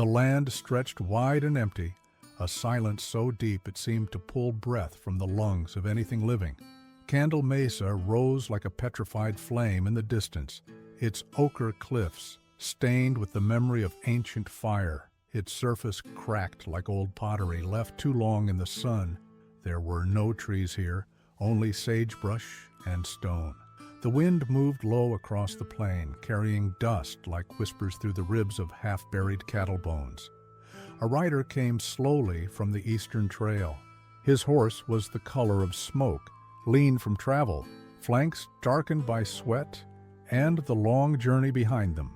The land stretched wide and empty, a silence so deep it seemed to pull breath from the lungs of anything living. Candle Mesa rose like a petrified flame in the distance, its ochre cliffs stained with the memory of ancient fire, its surface cracked like old pottery left too long in the sun. There were no trees here, only sagebrush and stone. The wind moved low across the plain, carrying dust like whispers through the ribs of half-buried cattle bones. A rider came slowly from the eastern trail. His horse was the color of smoke, lean from travel, flanks darkened by sweat, and the long journey behind them.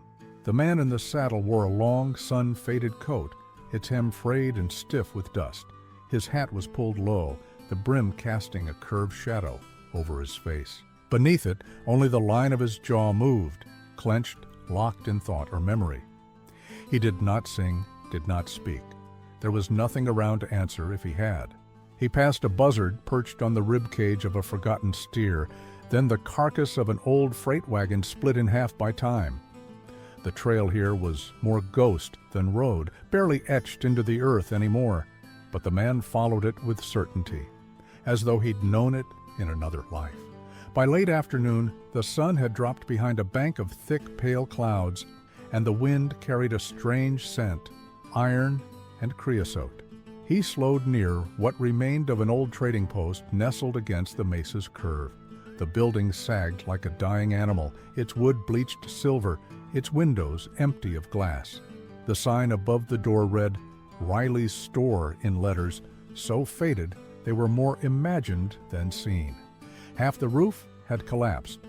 The man in the saddle wore a long, sun-faded coat, its hem frayed and stiff with dust. His hat was pulled low, the brim casting a curved shadow over his face. Beneath it, only the line of his jaw moved, clenched, locked in thought or memory. He did not sing, did not speak. There was nothing around to answer if he had. He passed a buzzard perched on the rib cage of a forgotten steer, then the carcass of an old freight wagon split in half by time. The trail here was more ghost than road, barely etched into the earth anymore, but the man followed it with certainty, as though he'd known it in another life. By late afternoon, the sun had dropped behind a bank of thick, pale clouds, and the wind carried a strange scent, iron and creosote. He slowed near what remained of an old trading post nestled against the mesa's curve. The building sagged like a dying animal, its wood bleached silver, its windows empty of glass. The sign above the door read, "Riley's Store," in letters so faded they were more imagined than seen. Half the roof had collapsed.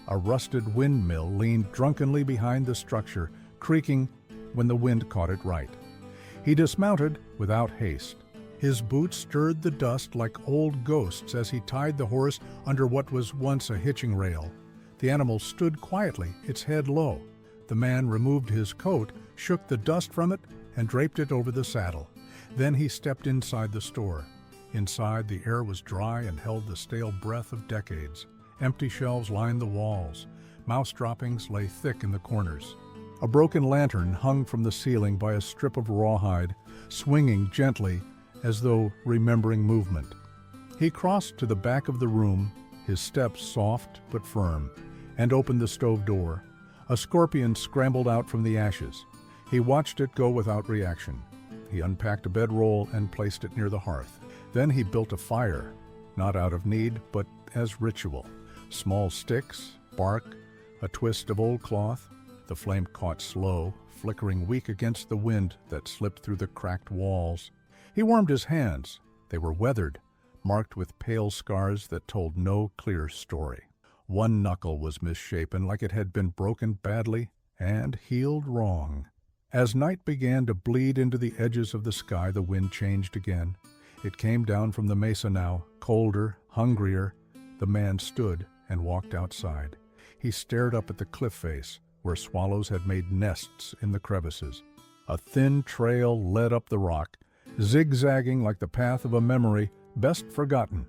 A rusted windmill leaned drunkenly behind the structure, creaking when the wind caught it right. He dismounted without haste. His boots stirred the dust like old ghosts as he tied the horse under what was once a hitching rail. The animal stood quietly, its head low. The man removed his coat, shook the dust from it, and draped it over the saddle. Then he stepped inside the store. Inside, the air was dry and held the stale breath of decades. Empty shelves lined the walls. Mouse droppings lay thick in the corners. A broken lantern hung from the ceiling by a strip of rawhide, swinging gently as though remembering movement. He crossed to the back of the room, his steps soft but firm, and opened the stove door. A scorpion scrambled out from the ashes. He watched it go without reaction. He unpacked a bedroll and placed it near the hearth. Then he built a fire, not out of need, but as ritual. Small sticks, bark, a twist of old cloth. The flame caught slow, flickering weak against the wind that slipped through the cracked walls. He warmed his hands. They were weathered, marked with pale scars that told no clear story. One knuckle was misshapen, like it had been broken badly and healed wrong. As night began to bleed into the edges of the sky, the wind changed again. It came down from the mesa now, colder, hungrier. The man stood and walked outside. He stared up at the cliff face, where swallows had made nests in the crevices. A thin trail led up the rock, zigzagging like the path of a memory best forgotten.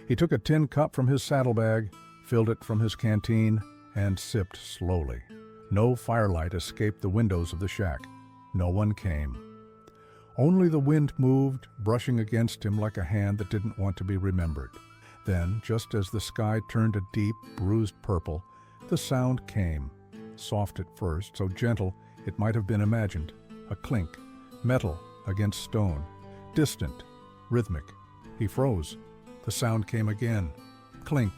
He took a tin cup from his saddlebag, filled it from his canteen, and sipped slowly. No firelight escaped the windows of the shack. No one came. Only the wind moved, brushing against him like a hand that didn't want to be remembered. Then, just as the sky turned a deep, bruised purple, the sound came. Soft at first, so gentle it might have been imagined. A clink, metal against stone, distant, rhythmic. He froze. The sound came again. Clink,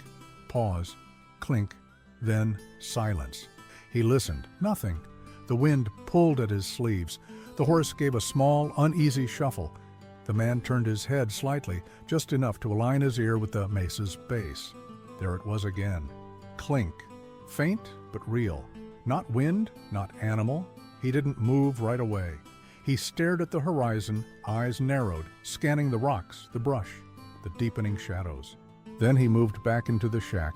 pause, clink, then silence. He listened. Nothing. The wind pulled at his sleeves. The horse gave a small, uneasy shuffle. The man turned his head slightly, just enough to align his ear with the mesa's base. There it was again. Clink. Faint, but real. Not wind, not animal. He didn't move right away. He stared at the horizon, eyes narrowed, scanning the rocks, the brush, the deepening shadows. Then he moved back into the shack,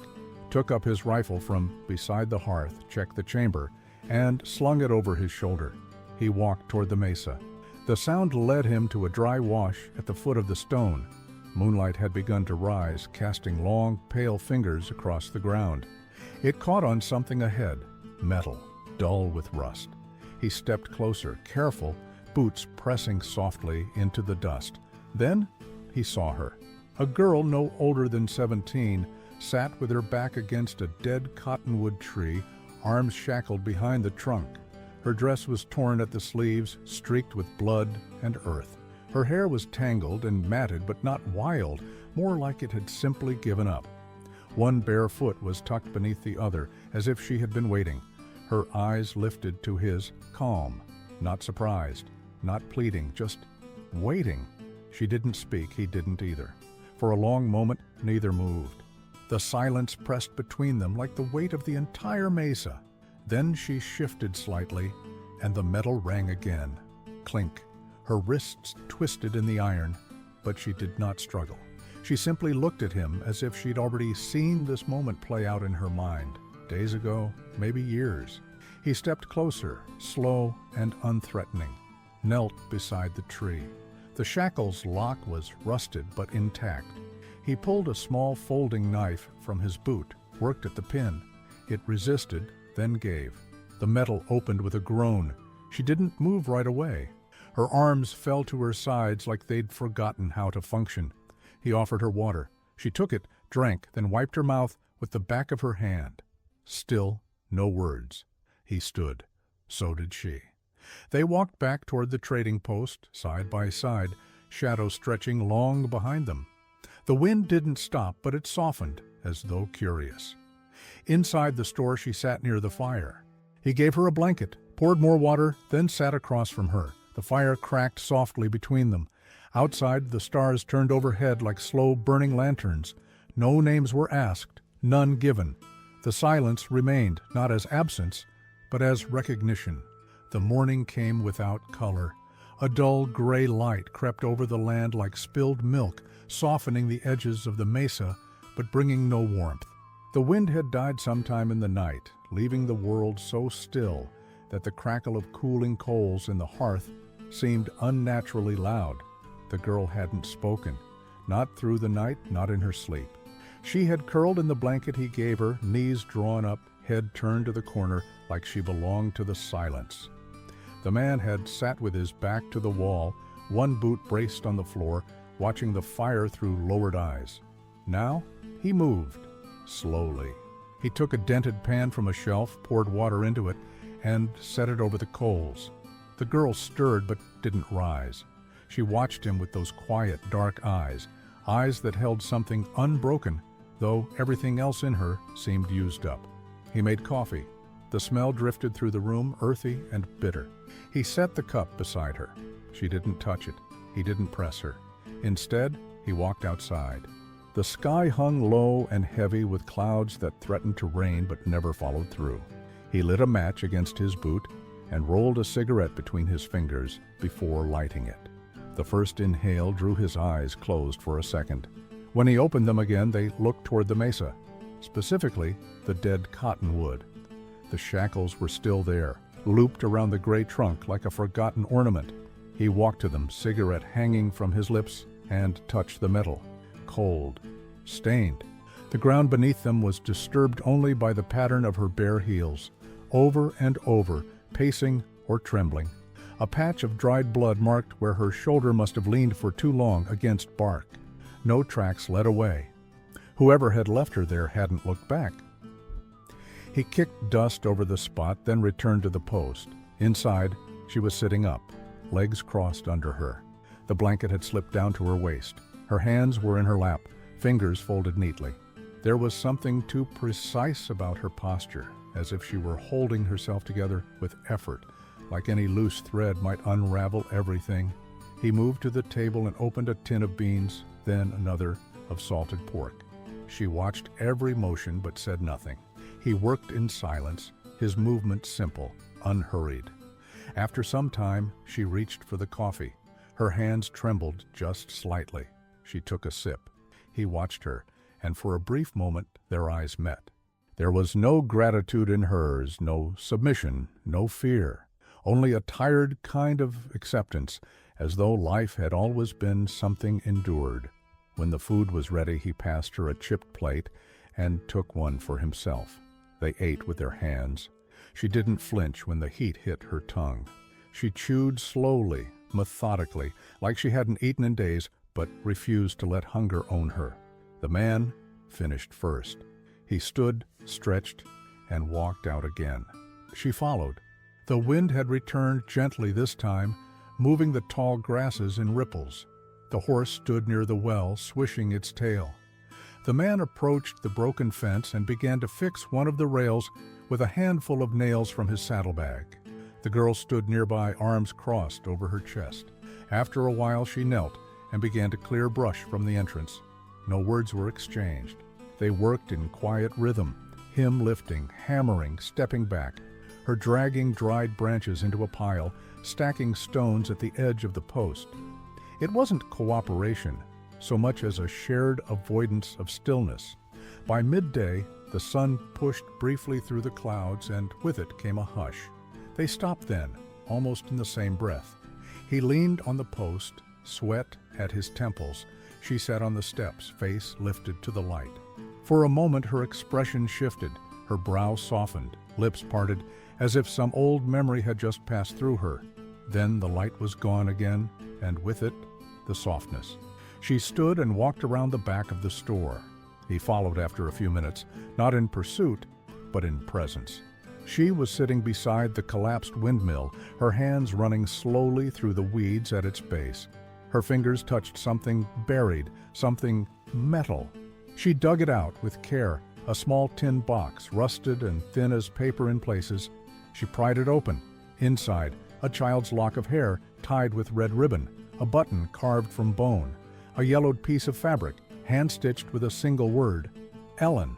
took up his rifle from beside the hearth, checked the chamber, and slung it over his shoulder. He walked toward the mesa. The sound led him to a dry wash at the foot of the stone. Moonlight had begun to rise, casting long, pale fingers across the ground. It caught on something ahead, metal, dull with rust. He stepped closer, careful, boots pressing softly into the dust. Then he saw her. A girl no older than 17 sat with her back against a dead cottonwood tree, arms shackled behind the trunk. Her dress was torn at the sleeves, streaked with blood and earth. Her hair was tangled and matted, but not wild, more like it had simply given up. One bare foot was tucked beneath the other, as if she had been waiting. Her eyes lifted to his, calm, not surprised, not pleading, just waiting. She didn't speak, he didn't either. For a long moment, neither moved. The silence pressed between them like the weight of the entire mesa. Then she shifted slightly, and the metal rang again. Clink. Her wrists twisted in the iron, but she did not struggle. She simply looked at him as if she'd already seen this moment play out in her mind. Days ago, maybe years. He stepped closer, slow and unthreatening, knelt beside the tree. The shackle's lock was rusted but intact. He pulled a small folding knife from his boot, worked at the pin. It resisted, then gave. The metal opened with a groan. She didn't move right away. Her arms fell to her sides like they'd forgotten how to function. He offered her water. She took it, drank, then wiped her mouth with the back of her hand. Still, no words. He stood. So did she. They walked back toward the trading post, side by side, shadow stretching long behind them. The wind didn't stop, but it softened, as though curious. Inside the store, she sat near the fire. He gave her a blanket, poured more water, then sat across from her. The fire cracked softly between them. Outside, the stars turned overhead like slow burning lanterns. No names were asked, none given. The silence remained, not as absence, but as recognition. The morning came without color. A dull gray light crept over the land like spilled milk, softening the edges of the mesa, but bringing no warmth. The wind had died sometime in the night, leaving the world so still that the crackle of cooling coals in the hearth seemed unnaturally loud. The girl hadn't spoken, not through the night, not in her sleep. She had curled in the blanket he gave her, knees drawn up, head turned to the corner like she belonged to the silence. The man had sat with his back to the wall, one boot braced on the floor, watching the fire through lowered eyes. Now he moved, slowly. He took a dented pan from a shelf, poured water into it, and set it over the coals. The girl stirred but didn't rise. She watched him with those quiet, dark eyes, eyes that held something unbroken, though everything else in her seemed used up. He made coffee. The smell drifted through the room, earthy and bitter. He set the cup beside her. She didn't touch it. He didn't press her. Instead, he walked outside. The sky hung low and heavy with clouds that threatened to rain but never followed through. He lit a match against his boot and rolled a cigarette between his fingers before lighting it. The first inhale drew his eyes closed for a second. When he opened them again, they looked toward the mesa, specifically the dead cottonwood. The shackles were still there, looped around the gray trunk like a forgotten ornament. He walked to them, cigarette hanging from his lips, and touched the metal. Cold, stained. The ground beneath them was disturbed only by the pattern of her bare heels, over and over, pacing or trembling. A patch of dried blood marked where her shoulder must have leaned for too long against bark. No tracks led away. Whoever had left her there hadn't looked back. He kicked dust over the spot, then returned to the post. Inside, she was sitting up, legs crossed under her. The blanket had slipped down to her waist. Her hands were in her lap, fingers folded neatly. There was something too precise about her posture, as if she were holding herself together with effort, like any loose thread might unravel everything. He moved to the table and opened a tin of beans, then another of salted pork. She watched every motion but said nothing. He worked in silence, his movements simple, unhurried. After some time, she reached for the coffee. Her hands trembled just slightly. She took a sip. He watched her, and for a brief moment their eyes met. There was no gratitude in hers, no submission, no fear, only a tired kind of acceptance, as though life had always been something endured. When the food was ready, he passed her a chipped plate and took one for himself. They ate with their hands. She didn't flinch when the heat hit her tongue. She chewed slowly, methodically, like she hadn't eaten in days, but refused to let hunger own her. The man finished first. He stood, stretched, and walked out again. She followed. The wind had returned gently this time, moving the tall grasses in ripples. The horse stood near the well, swishing its tail. The man approached the broken fence and began to fix one of the rails with a handful of nails from his saddlebag. The girl stood nearby, arms crossed over her chest. After a while, she knelt and began to clear brush from the entrance. No words were exchanged. They worked in quiet rhythm, him lifting, hammering, stepping back, her dragging dried branches into a pile, stacking stones at the edge of the post. It wasn't cooperation, so much as a shared avoidance of stillness. By midday, the sun pushed briefly through the clouds, and with it came a hush. They stopped then, almost in the same breath. He leaned on the post, sweat at his temples. She sat on the steps, face lifted to the light. For a moment her expression shifted, her brow softened, lips parted, as if some old memory had just passed through her. Then the light was gone again, and with it, the softness. She stood and walked around the back of the store. He followed after a few minutes, not in pursuit, but in presence. She was sitting beside the collapsed windmill, her hands running slowly through the weeds at its base. Her fingers touched something buried, something metal. She dug it out with care, a small tin box, rusted and thin as paper in places. She pried it open. Inside, a child's lock of hair tied with red ribbon, a button carved from bone, a yellowed piece of fabric, hand-stitched with a single word, Ellen.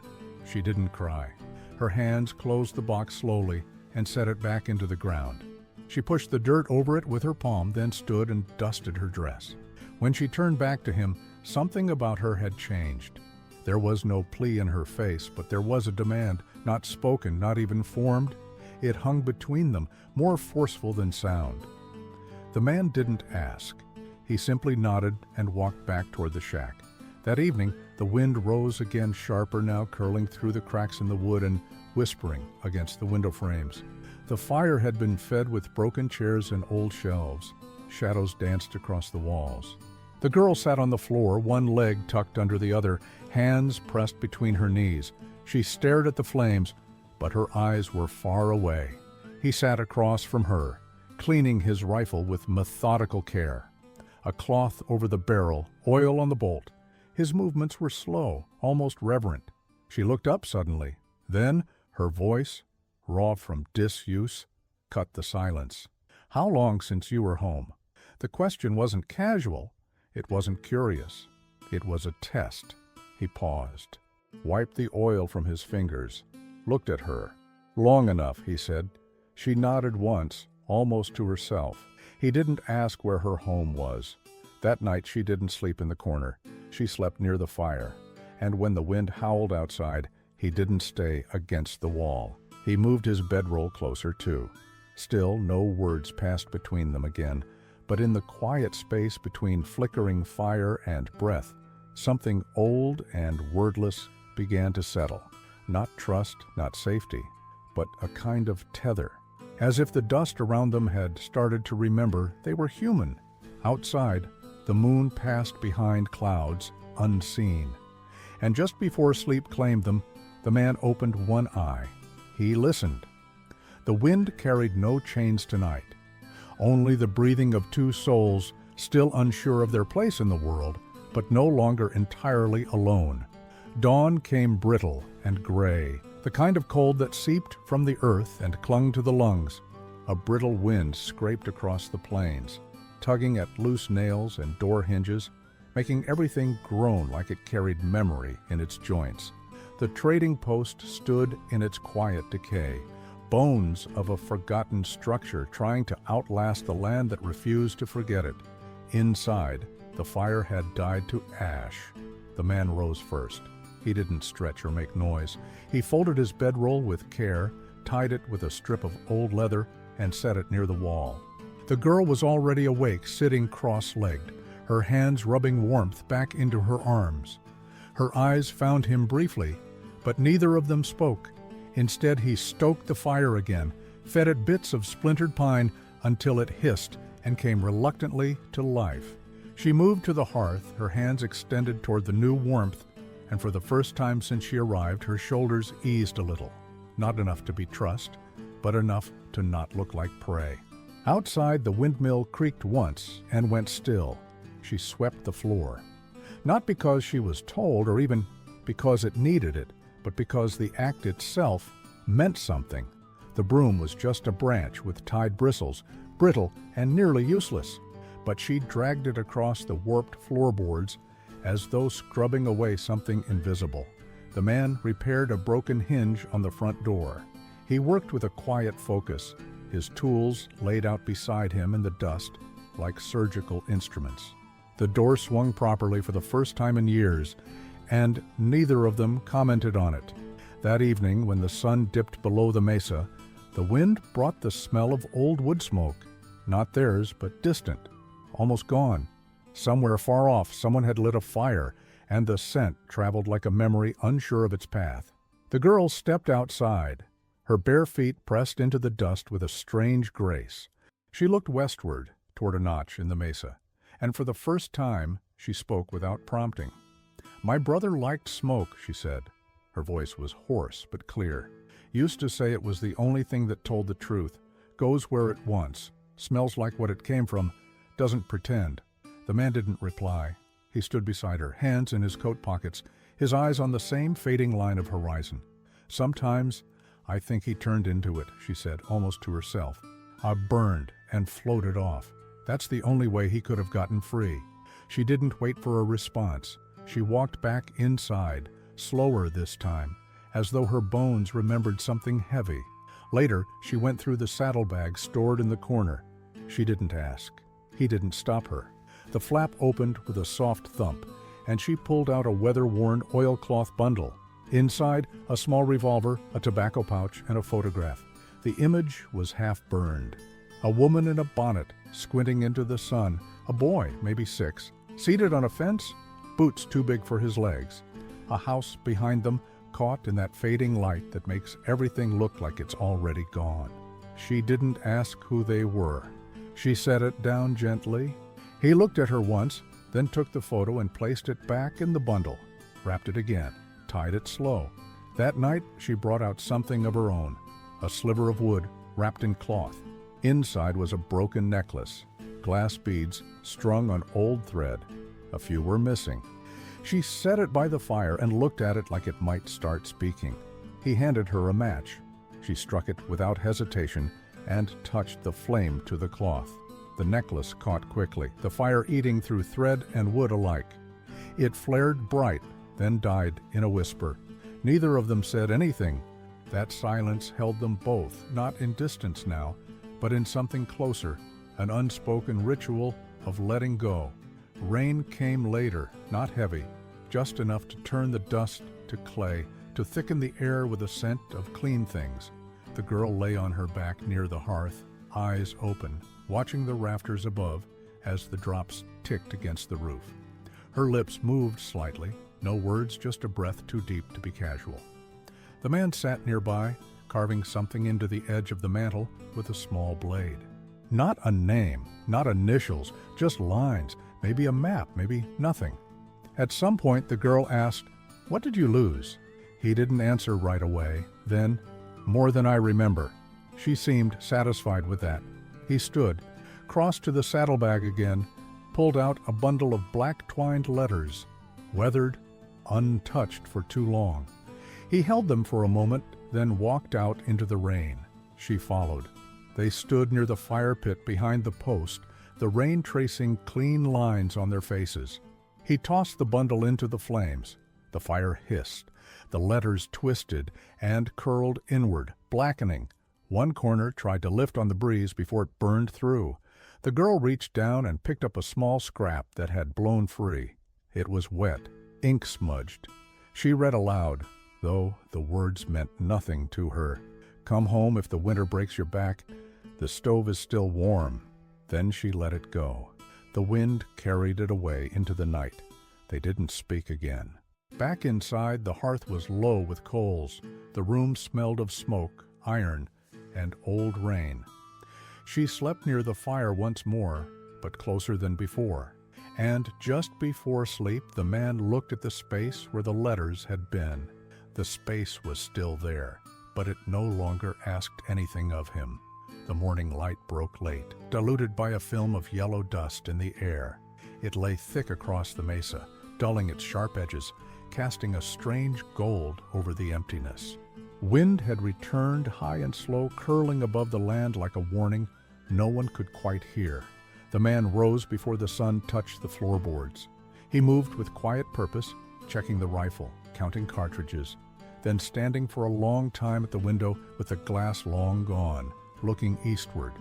She didn't cry. Her hands closed the box slowly and set it back into the ground. She pushed the dirt over it with her palm, then stood and dusted her dress. When she turned back to him, something about her had changed. There was no plea in her face, but there was a demand, not spoken, not even formed. It hung between them, more forceful than sound. The man didn't ask. He simply nodded and walked back toward the shack. That evening, the wind rose again, sharper now, curling through the cracks in the wood and whispering against the window frames. The fire had been fed with broken chairs and old shelves. Shadows danced across the walls. The girl sat on the floor, one leg tucked under the other, hands pressed between her knees. She stared at the flames, but her eyes were far away. He sat across from her, cleaning his rifle with methodical care. A cloth over the barrel, oil on the bolt. His movements were slow, almost reverent. She looked up suddenly. Then her voice, raw from disuse, cut the silence. "How long since you were home?" The question wasn't casual. It wasn't curious. It was a test. He paused, wiped the oil from his fingers, looked at her. "Long enough," he said. She nodded once, almost to herself. He didn't ask where her home was. That night she didn't sleep in the corner. She slept near the fire. And when the wind howled outside, he didn't stay against the wall. He moved his bedroll closer too. Still, no words passed between them again, but in the quiet space between flickering fire and breath, something old and wordless began to settle. Not trust, not safety, but a kind of tether. As if the dust around them had started to remember they were human. Outside, the moon passed behind clouds, unseen. And just before sleep claimed them, the man opened one eye. He listened. The wind carried no chains tonight. Only the breathing of two souls, still unsure of their place in the world, but no longer entirely alone. Dawn came brittle and gray, the kind of cold that seeped from the earth and clung to the lungs. A brittle wind scraped across the plains, tugging at loose nails and door hinges, making everything groan like it carried memory in its joints. The trading post stood in its quiet decay, bones of a forgotten structure trying to outlast the land that refused to forget it. Inside, the fire had died to ash. The man rose first. He didn't stretch or make noise. He folded his bedroll with care, tied it with a strip of old leather, and set it near the wall. The girl was already awake, sitting cross-legged, her hands rubbing warmth back into her arms. Her eyes found him briefly, but neither of them spoke. Instead, he stoked the fire again, fed it bits of splintered pine, until it hissed and came reluctantly to life. She moved to the hearth, her hands extended toward the new warmth, and for the first time since she arrived, her shoulders eased a little. Not enough to be trussed, but enough to not look like prey. Outside, the windmill creaked once and went still. She swept the floor. Not because she was told or even because it needed it, but because the act itself meant something. The broom was just a branch with tied bristles, brittle and nearly useless, but she dragged it across the warped floorboards as though scrubbing away something invisible. The man repaired a broken hinge on the front door. He worked with a quiet focus, his tools laid out beside him in the dust like surgical instruments. The door swung properly for the first time in years, and neither of them commented on it. That evening, when the sun dipped below the mesa, the wind brought the smell of old wood smoke. Not theirs, but distant, almost gone. Somewhere far off, someone had lit a fire, and the scent traveled like a memory unsure of its path. The girl stepped outside, her bare feet pressed into the dust with a strange grace. She looked westward, toward a notch in the mesa, and for the first time she spoke without prompting. "My brother liked smoke," she said. Her voice was hoarse but clear. "Used to say it was the only thing that told the truth, goes where it wants, smells like what it came from, doesn't pretend." The man didn't reply. He stood beside her, hands in his coat pockets, his eyes on the same fading line of horizon. "Sometimes I think he turned into it," she said, almost to herself. "I burned and floated off. That's the only way he could have gotten free." She didn't wait for a response. She walked back inside, slower this time, as though her bones remembered something heavy. Later, she went through the saddlebag stored in the corner. She didn't ask. He didn't stop her. The flap opened with a soft thump, and she pulled out a weather-worn oilcloth bundle. Inside, a small revolver, a tobacco pouch, and a photograph. The image was half burned. A woman in a bonnet, squinting into the sun, a boy, maybe 6, seated on a fence, boots too big for his legs. A house behind them, caught in that fading light that makes everything look like it's already gone. She didn't ask who they were. She set it down gently. He looked at her once, then took the photo and placed it back in the bundle, wrapped it again, tied it slow. That night, she brought out something of her own, a sliver of wood wrapped in cloth. Inside was a broken necklace, glass beads strung on old thread. A few were missing. She set it by the fire and looked at it like it might start speaking. He handed her a match. She struck it without hesitation and touched the flame to the cloth. The necklace caught quickly, the fire eating through thread and wood alike. It flared bright, then died in a whisper. Neither of them said anything. That silence held them both, not in distance now, but in something closer, an unspoken ritual of letting go. Rain came later, not heavy, just enough to turn the dust to clay, to thicken the air with a scent of clean things. The girl lay on her back near the hearth, eyes open, watching the rafters above as the drops ticked against the roof. Her lips moved slightly, no words, just a breath too deep to be casual. The man sat nearby, carving something into the edge of the mantel with a small blade. Not a name, not initials, just lines, maybe a map, maybe nothing. At some point, the girl asked, "What did you lose?" He didn't answer right away. Then, "More than I remember." She seemed satisfied with that. He stood, crossed to the saddlebag again, pulled out a bundle of black twined letters, weathered, untouched for too long. He held them for a moment, then walked out into the rain. She followed. They stood near the fire pit behind the post, the rain tracing clean lines on their faces. He tossed the bundle into the flames. The fire hissed. The letters twisted and curled inward, blackening. One corner tried to lift on the breeze before it burned through. The girl reached down and picked up a small scrap that had blown free. It was wet, ink-smudged. She read aloud, though the words meant nothing to her. "Come home if the winter breaks your back. The stove is still warm." Then she let it go. The wind carried it away into the night. They didn't speak again. Back inside, the hearth was low with coals. The room smelled of smoke, iron, and old rain. She slept near the fire once more, but closer than before. And just before sleep, the man looked at the space where the letters had been. The space was still there, but it no longer asked anything of him. The morning light broke late, diluted by a film of yellow dust in the air. It lay thick across the mesa, dulling its sharp edges, casting a strange gold over the emptiness. Wind had returned, high and slow, curling above the land like a warning no one could quite hear. The man rose before the sun touched the floorboards. He moved with quiet purpose, checking the rifle, counting cartridges, then standing for a long time at the window with the glass long gone, looking eastward,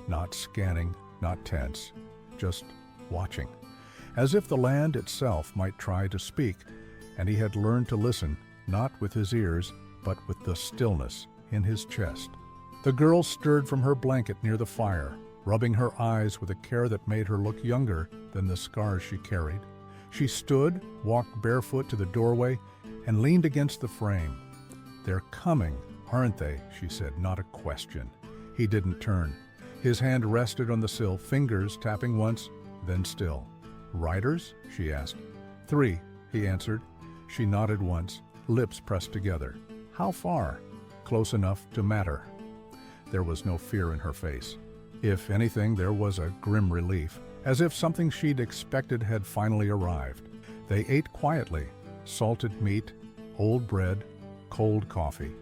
not scanning, not tense, just watching, as if the land itself might try to speak, and he had learned to listen, not with his ears, but with the stillness in his chest. The girl stirred from her blanket near the fire, rubbing her eyes with a care that made her look younger than the scars she carried. She stood, walked barefoot to the doorway, and leaned against the frame. "They're coming, aren't they?" she said, not a question. He didn't turn. His hand rested on the sill, fingers tapping once, then still. "Riders?" she asked. "3," he answered. She nodded once, lips pressed together. "How far?" "Close enough to matter." There was no fear in her face. If anything, there was a grim relief, as if something she'd expected had finally arrived. They ate quietly, salted meat, old bread, cold coffee.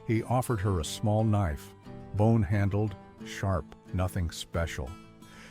He offered her a small knife, bone-handled, sharp, nothing special.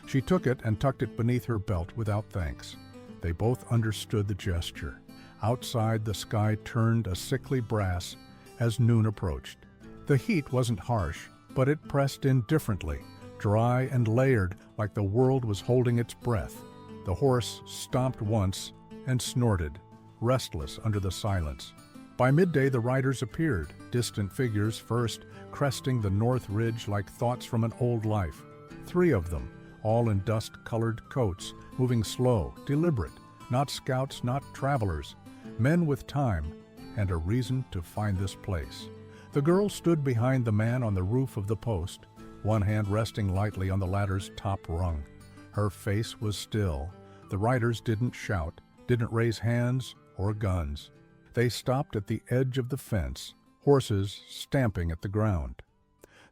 She took it and tucked it beneath her belt without thanks. They both understood the gesture. Outside, the sky turned a sickly brass as noon approached. The heat wasn't harsh, but it pressed in differently, dry and layered like the world was holding its breath. The horse stomped once and snorted, restless under the silence. By midday the riders appeared, distant figures first, cresting the north ridge like thoughts from an old life. 3 of them, all in dust-colored coats, moving slow, deliberate, not scouts, not travelers, men with time and a reason to find this place. The girl stood behind the man on the roof of the post, one hand resting lightly on the ladder's top rung. Her face was still. The riders didn't shout, didn't raise hands or guns. They stopped at the edge of the fence, horses stamping at the ground.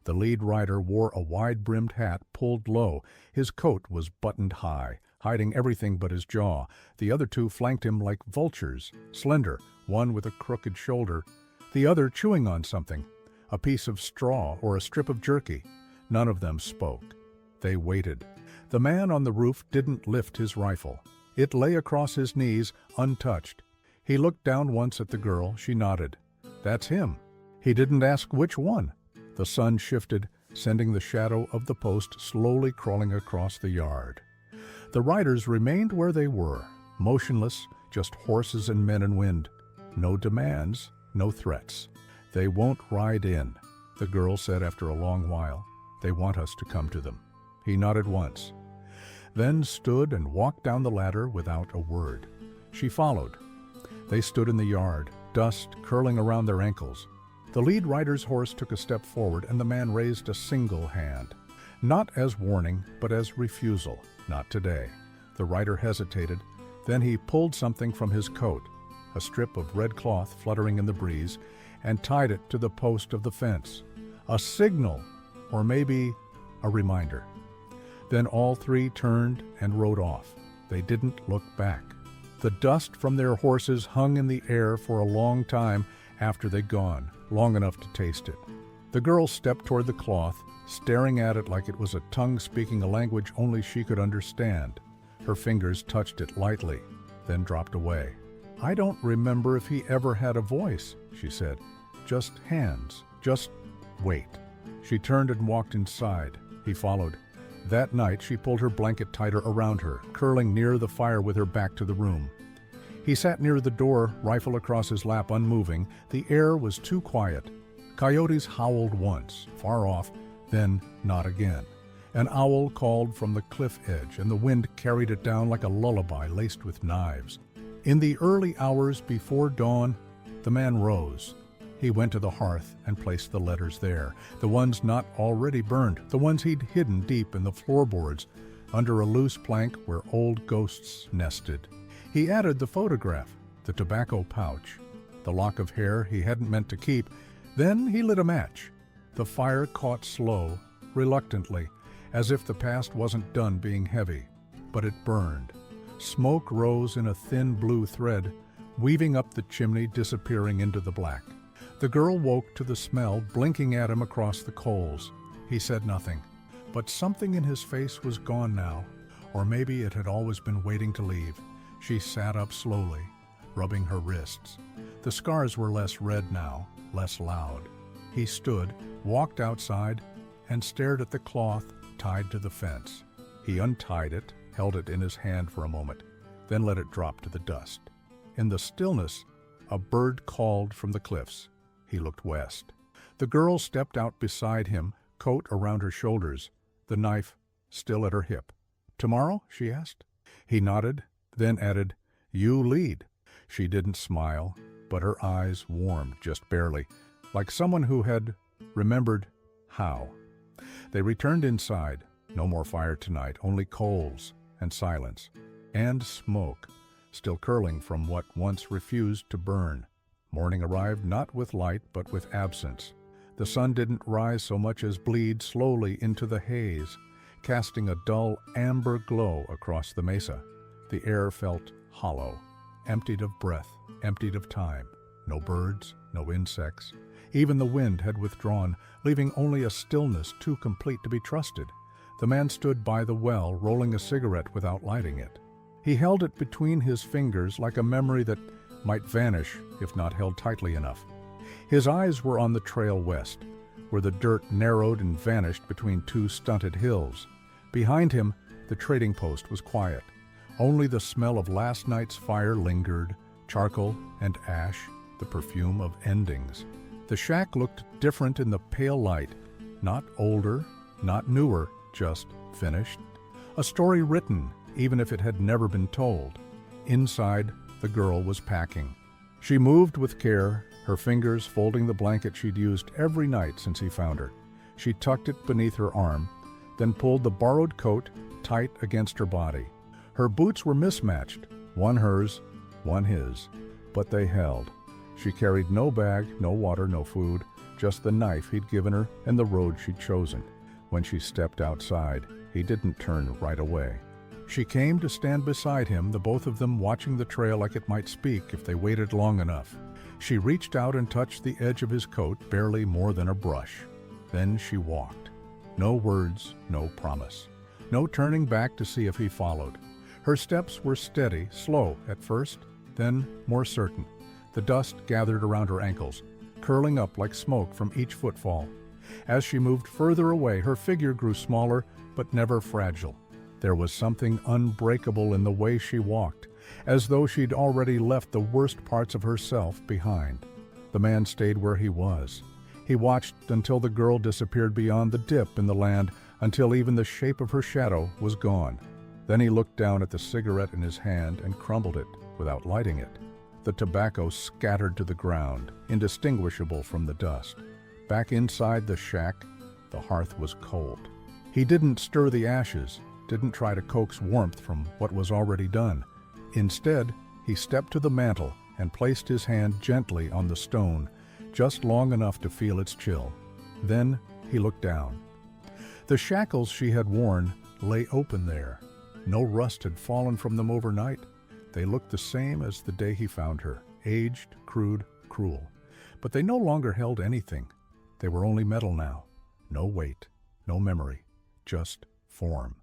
The lead rider wore a wide-brimmed hat pulled low. His coat was buttoned high, hiding everything but his jaw. The other 2 flanked him like vultures, slender, one with a crooked shoulder, the other chewing on something, a piece of straw or a strip of jerky. None of them spoke. They waited. The man on the roof didn't lift his rifle. It lay across his knees, untouched. He looked down once at the girl. She nodded. "That's him." He didn't ask which one. The sun shifted, sending the shadow of the post slowly crawling across the yard. The riders remained where they were, motionless, just horses and men and wind. No demands, no threats. "They won't ride in," the girl said after a long while. "They want us to come to them." He nodded once, then stood and walked down the ladder without a word. She followed. They stood in the yard, dust curling around their ankles. The lead rider's horse took a step forward, and the man raised a single hand. Not as warning, but as refusal. Not today. The rider hesitated. Then he pulled something from his coat, a strip of red cloth fluttering in the breeze, and tied it to the post of the fence. A signal, or maybe a reminder. Then all 3 turned and rode off. They didn't look back. The dust from their horses hung in the air for a long time after they'd gone, long enough to taste it. The girl stepped toward the cloth, staring at it like it was a tongue speaking a language only she could understand. Her fingers touched it lightly, then dropped away. "I don't remember if he ever had a voice," she said. "Just hands. Just wait." She turned and walked inside. He followed. That night she pulled her blanket tighter around her, curling near the fire with her back to the room. He sat near the door, rifle across his lap, unmoving. The air was too quiet. Coyotes howled once, far off, then not again. An owl called from the cliff edge, and the wind carried it down like a lullaby laced with knives. In the early hours before dawn, the man rose. He went to the hearth and placed the letters there, the ones not already burned, the ones he'd hidden deep in the floorboards, under a loose plank where old ghosts nested. He added the photograph, the tobacco pouch, the lock of hair he hadn't meant to keep. Then he lit a match. The fire caught slow, reluctantly, as if the past wasn't done being heavy. But it burned. Smoke rose in a thin blue thread, weaving up the chimney, disappearing into the black. The girl woke to the smell, blinking at him across the coals. He said nothing, but something in his face was gone now, or maybe it had always been waiting to leave. She sat up slowly, rubbing her wrists. The scars were less red now, less loud. He stood, walked outside, and stared at the cloth tied to the fence. He untied it, held it in his hand for a moment, then let it drop to the dust. In the stillness, a bird called from the cliffs. He looked west. The girl stepped out beside him, coat around her shoulders, the knife still at her hip. "Tomorrow?" she asked. He nodded, then added, "You lead." She didn't smile, but her eyes warmed just barely, like someone who had remembered how. They returned inside. No more fire tonight, only coals and silence. And smoke, still curling from what once refused to burn. Morning arrived not with light, but with absence. The sun didn't rise so much as bleed slowly into the haze, casting a dull amber glow across the mesa. The air felt hollow, emptied of breath, emptied of time. No birds, no insects. Even the wind had withdrawn, leaving only a stillness too complete to be trusted. The man stood by the well, rolling a cigarette without lighting it. He held it between his fingers like a memory that might vanish if not held tightly enough. His eyes were on the trail west, where the dirt narrowed and vanished between two stunted hills. Behind him, the trading post was quiet. Only the smell of last night's fire lingered, charcoal and ash, the perfume of endings. The shack looked different in the pale light, not older, not newer, just finished. A story written, even if it had never been told. Inside, the girl was packing. She moved with care, her fingers folding the blanket she'd used every night since he found her. She tucked it beneath her arm, then pulled the borrowed coat tight against her body. Her boots were mismatched, one hers, one his, but they held. She carried no bag, no water, no food, just the knife he'd given her and the road she'd chosen. When she stepped outside, he didn't turn right away. She came to stand beside him, the both of them watching the trail like it might speak if they waited long enough. She reached out and touched the edge of his coat, barely more than a brush. Then she walked. No words, no promise. No turning back to see if he followed. Her steps were steady, slow at first, then more certain. The dust gathered around her ankles, curling up like smoke from each footfall. As she moved further away, her figure grew smaller, but never fragile. There was something unbreakable in the way she walked, as though she'd already left the worst parts of herself behind. The man stayed where he was. He watched until the girl disappeared beyond the dip in the land, until even the shape of her shadow was gone. Then he looked down at the cigarette in his hand and crumbled it without lighting it. The tobacco scattered to the ground, indistinguishable from the dust. Back inside the shack, the hearth was cold. He didn't stir the ashes, didn't try to coax warmth from what was already done. Instead, he stepped to the mantel and placed his hand gently on the stone, just long enough to feel its chill. Then he looked down. The shackles she had worn lay open there. No rust had fallen from them overnight. They looked the same as the day he found her, aged, crude, cruel. But they no longer held anything. They were only metal now. No weight, no memory, just form.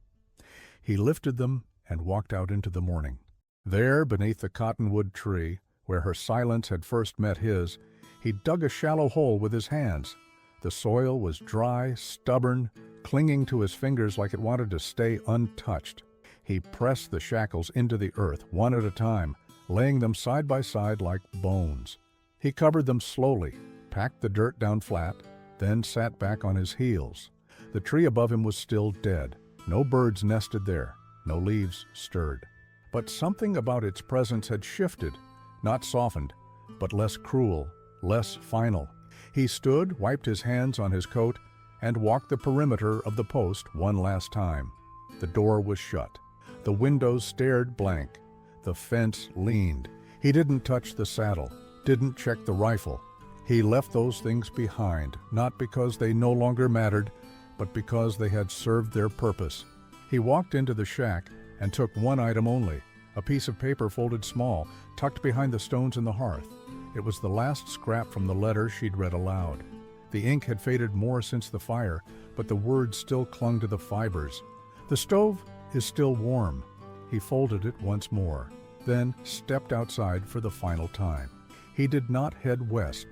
He lifted them and walked out into the morning. There, beneath the cottonwood tree, where her silence had first met his, he dug a shallow hole with his hands. The soil was dry, stubborn, clinging to his fingers like it wanted to stay untouched. He pressed the shackles into the earth, one at a time, laying them side by side like bones. He covered them slowly, packed the dirt down flat, then sat back on his heels. The tree above him was still dead. No birds nested there, no leaves stirred. But something about its presence had shifted, not softened, but less cruel, less final. He stood, wiped his hands on his coat, and walked the perimeter of the post one last time. The door was shut. The windows stared blank. The fence leaned. He didn't touch the saddle, didn't check the rifle. He left those things behind, not because they no longer mattered, but because they had served their purpose. He walked into the shack and took one item only, a piece of paper folded small, tucked behind the stones in the hearth. It was the last scrap from the letter she'd read aloud. The ink had faded more since the fire, but the words still clung to the fibers. "The stove is still warm." He folded it once more, then stepped outside for the final time. He did not head west.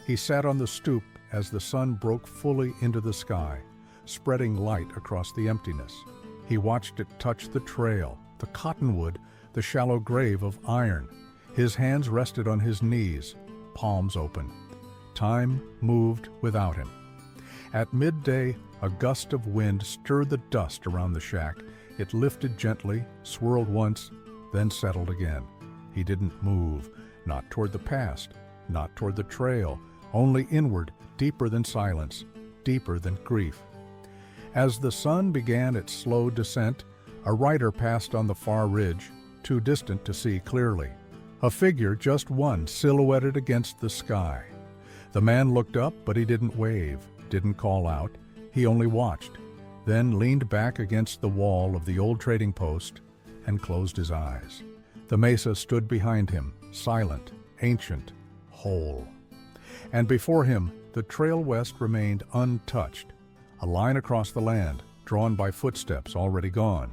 He sat on the stoop as the sun broke fully into the sky, spreading light across the emptiness. He watched it touch the trail, the cottonwood, the shallow grave of iron. His hands rested on his knees, palms open. Time moved without him. At midday, a gust of wind stirred the dust around the shack. It lifted gently, swirled once, then settled again. He didn't move, not toward the past, not toward the trail, only inward, deeper than silence, deeper than grief. As the sun began its slow descent, a rider passed on the far ridge, too distant to see clearly. A figure, just one, silhouetted against the sky. The man looked up, but he didn't wave, didn't call out. He only watched, then leaned back against the wall of the old trading post and closed his eyes. The mesa stood behind him, silent, ancient, whole. And before him, the trail west remained untouched, a line across the land, drawn by footsteps already gone.